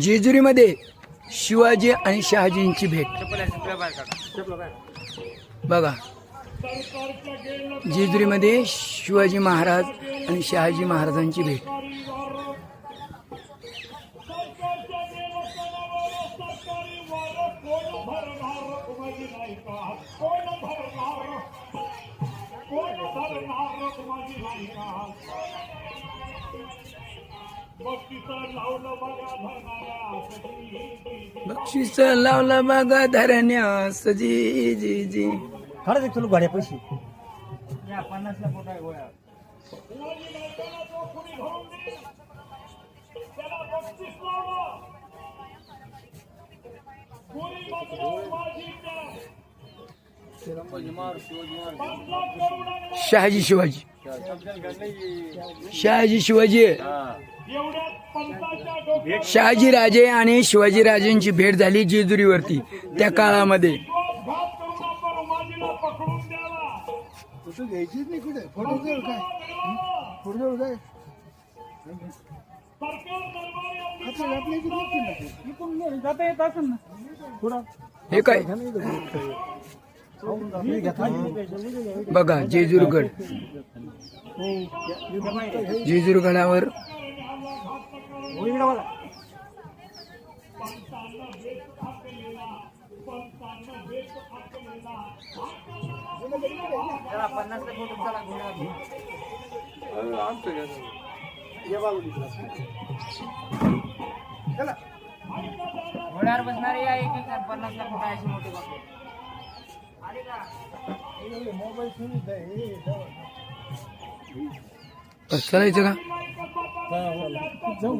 जेजुरीमध्ये शिवाजी आणि शहाजींची भेट बघा. जेजुरीमध्ये शिवाजी महाराज आणि शहाजी महाराजांची भेट. बक्षीस लावलं बघा धरण्यास जी जी जी. खरंच एक तुला गाड्या पैसे 50ला पोट आहे गोळ्या. शहाजी शिवाजी शहाजी शिवाजी शहाजी राजे आणि शिवाजी राजेंची भेट झाली जेजुरीवरती त्या काळामध्ये. घ्यायचीच नाही कुठे फोटो काय फोटो काय हे काय बघा जेजुरगड. जेजुरगडावर घोड्यावर बसणारे या एक एक 50ला फोटो आहे मोठे बापू. चालायचं का? जाऊ